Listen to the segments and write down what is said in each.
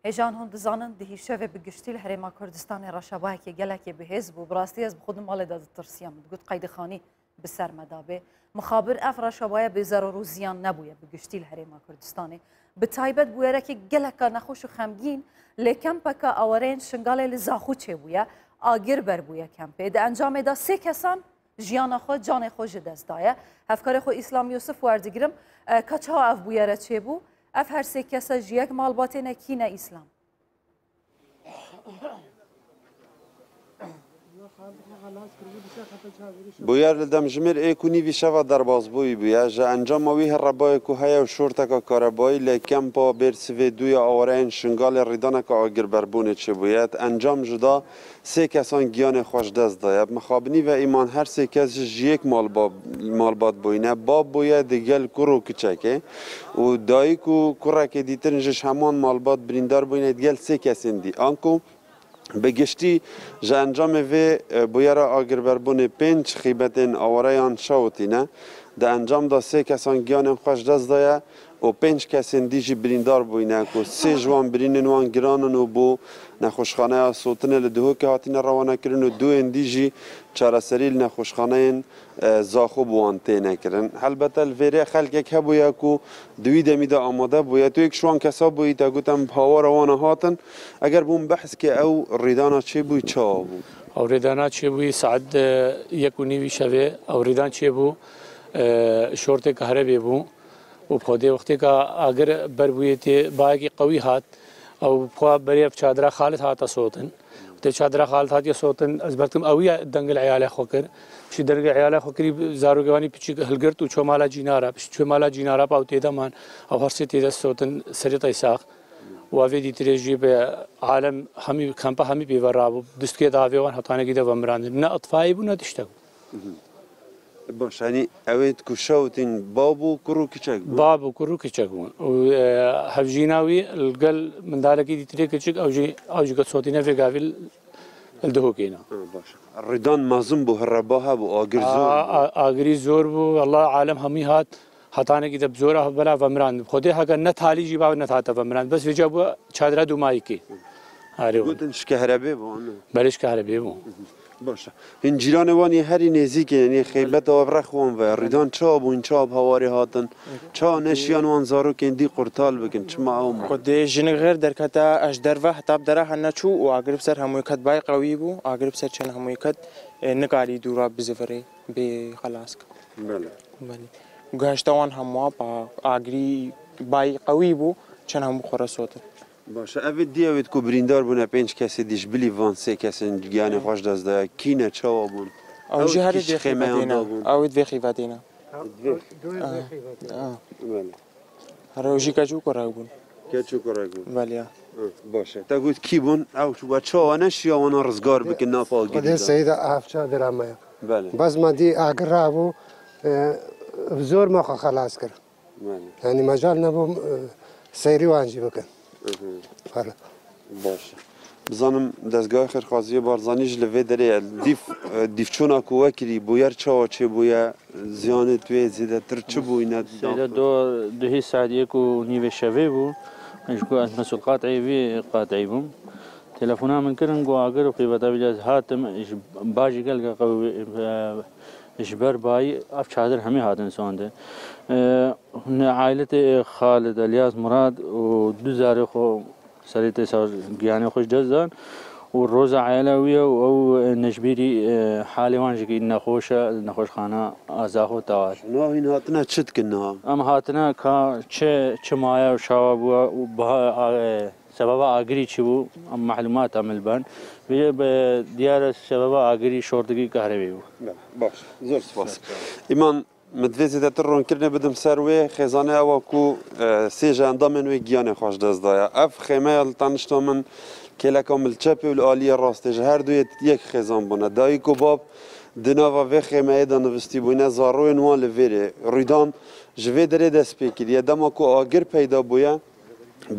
هجان هون دزانن دهی شوه بگشتی لحرما کردستان رشابه که گلک به حزب و براستی از بخود مال داد ترسیم گفت قید خانی به سر مدابه مخابر اف رشابه به ضرر و زیان نبوده بگشتی لحرما کردستان به تایبت بویره که گلک نخوش و خمگین لیکن پکا آورین شنگال لزاخو چه بویه آگر بر بویه کمپه ده انجام دا سه کسان جیان خود جان خود دست دایه هفکار خود اسلام یوسف وردگرم کچه ها اف بویره چه بو اف هر سه کسا جیک مالباته نکینه اسلام بویار لدمجمر ایکونی ویشوا در بازبوی بویا جا انجام وی هربای کوهیا و شورتکا کاربای لکم پا برسوی دوی آورین شنگال ریدانه که آگر بربونه چه بوید انجام جدا سه کسان گیان خوش دست داید مخابنی و ایمان هر سه کس جیک مالبات بوینه باب بوید دیگل کرو کچکه و دایی کو کرک دیترنجش همان مالبات بریندار بوینه دیگل سه کسین دی آنکو بگشتی جا انجام وی بویرا آگر بربون پنج خیبتین آوریان شاوتینه ده انجام دا سه کسان گیان خوش دست دایه و پنج کسین دیجی بریندار بوینه که سه جوان برینن وان گرانن و بو نخوشخانه سوتنه لدهو که هاتین روانه کرن و دو اندیجی چارسریل نخوشخانه زاخو بوان تینه کرن البته الویره خلق که بویا که دوی دمیده آماده بویا تو یک شوان کسا بوی تا گوتم پاور روانه هاتن اگر بون بحث که او ریدانا چه بوی چا بو او ریدانا چه بوی ساعت 1:30 شبه او ریدان چه بو شورت کهربی بو و خودی وقتی که اگر بر بویتی باقی قوی هات او خوا بريف شادرة خالد هاتا صوتن ته شادرة خالد هات صوتن از برتم اويا دنگل عيال خوكر شي درگ عيال خوكري زارو گواني پچ هلگرت و چومالا جينارا چومالا جينارا پاوتي دمان او هر سيتي دست صوتن سريتا يساق وافي دي تريجي به عالم همي كامبا همي بيورابو دست كي داوي وان هتانه گيده ومراند نه اطفائي بو نه تشتغ باش يعني اويت كوشوتين بابو كرو كيچك بابو كرو كيچك و هفجيناوي القل من دالك دي تري كيچك او جي صوتينا في قافل الدهوكينا باش الردان مازم بو هرباها بو اگر زور اگري زور بو الله عالم همي هات هتانه كده بزوره بلا ومران خودي حق نتالي جيبا نتاتا ومران بس وجابو چادره دومايكي هاري قلت كهرباء بو بلش كهرباء بو باشه این جیران وانی هری نزدیک یعنی خیبت آورخ وان و ریدان چاب و این چاب هواری هاتن چا نشیان وان زارو کندی قرطال بکن چما اوم خود جن غیر در کتا اش در و حتاب دره هنچو و اگرب سر هموی کد بای قوی بو اگرب سر چن هموی کد نکاری دورا بزفری به خلاص بله گهشتوان هموا با اگری بای قوی بو چن هم خراسوت باشه اوید دی اوید کو بریندار بونه پنج کسی دیش بلی وان سه کسی گیان خوش دست ده کینه چاوا بون او جهری دی خیبتینا اوید وی خیبتینا بله روشی کجو کرای بون کجو کرای بون بله باشه تا گوید کی بون او شو چاوا نشیا وانا رزگار بکن نافاگی خود سید افچا درامه بله بس ما دی اگر بو زور ما خلاص کرد بله یعنی مجال نبود سیری وانجی بکن فعلا باشه بزنم دستگاه خیرخوازی بارزانیش لوی داره دیف چونا کوه کری بویر چاوا چه بویا زیان توی زیده تر چه بوی ند سیده دو هی ساعت 1:30 شبه بو اشکو از مسئول قاطعی بوم تلفنها من كرن جو اگر قيبتا بجاز هاتم باجي قال قوي اشبر باي اف شادر همي هاتن سونده عائله خالد الياس مراد و دوزاري خو سريته سر يعني خوش دزان والروز عائلويه او نجبيري حالي وانجي نخوش خانه ازاخو توال نو هين هاتنا تشت كنا ام هاتنا كا چه مايا شواب و سبب آگری چی بو معلومات عمل بان به دیار سبب آگری شورتگی کهربی بو باش زور سپاس ایمان مدویزی ده ترون کرنه بدم سروی خزانه او کو سی جاندامن و گیان خوش دست دایا اف خیمه التانشتو من کلا کامل چپی و آلی راستش هر دوی یک خزان بونه دایی کو باب دناوا و خیمه ایدا نوستی بونه زاروی نوان لویره ریدان جوی دره دست پیکر یه دما کو آگر پیدا بویا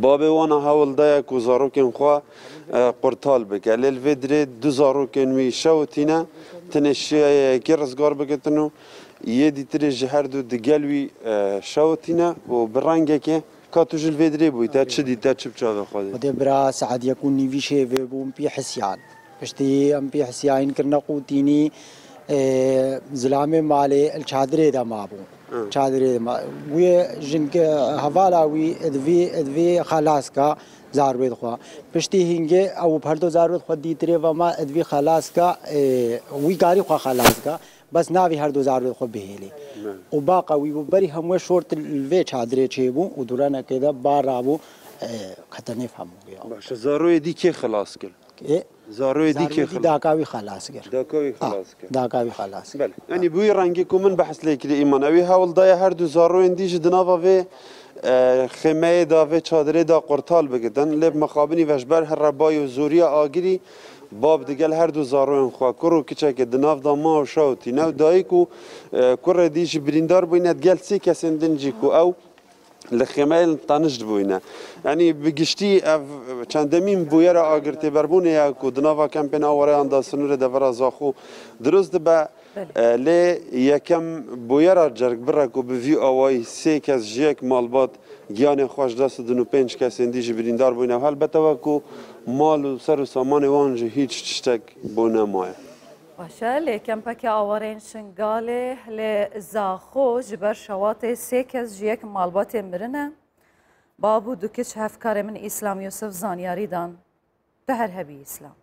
باب وانا حاول دایا کو زاروکن خوا قرطال بکه لیل ویدره دو زاروکن وی شوتینا تنشی کی رزگار بکتنو یه دیتر جهر دو دگلوی شوتینا و برنگه که کاتوژل ویدری بوی تا چه دیتا چه بچه خواهد ودي برا سعد يكون نيفي شيفي بوم بي حسيان بشتي ام بي حسيان كرنا قوتيني زلامه مالي الشادري دا مابو شادري ما وي جنك حوالا وي ادوي خلاص کا زاروید خوا پشتی هنگه او پردو زاروید خود دیتره و ما ادوی خلاص کا وی کاری خوا خلاص کا بس ناوی هر دو زاروید خود بهیلی و باقا وی بری همه شورت الوی چادره چه بو و دورانه که دا بار رابو خطر نفهمو گیا باشه زاروی دی که خلاص کرد زاروی دی که خلاص داکاوی خلاص کرد داکاوی خلاص کرد داکاوی خلاص بله یعنی بوی رنگی که من بحث لیکلی ایمان اوی هول دای هر دو زاروی دیش دناوا و خیمه دا و چادره دا قرطال بگدن لب مخابنی وشبر هر ربای و زوری آگری باب دیگل هر دو زاروین خواه کرو کچه که دناف دا ما و شاوتی نو دایی کو کر دیش بریندار بویند گل سی کسین دنجی کو او لخیمه تانشت بوینه یعنی بگشتی چندمین بویر آگرتی بربونه یا کو دناوا کمپین آوره اندا سنور دورا زاخو درست به لی یکم بویر جرگ برا کو به وی آوای سه کس جیک مالبات گیان خوش دست دنو پنج کس اندیش بریندار بوینه و البته و کو مال و سر و سامان وانج هیچ چشتک بونه مایه باشه لیکن پکی آوارین شنگاله لزاخو جبر شوات سه کس جیک مالبات مرنه بابو دوکش هفکار من اسلام یوسف زانیاری دان ده هر هبی اسلام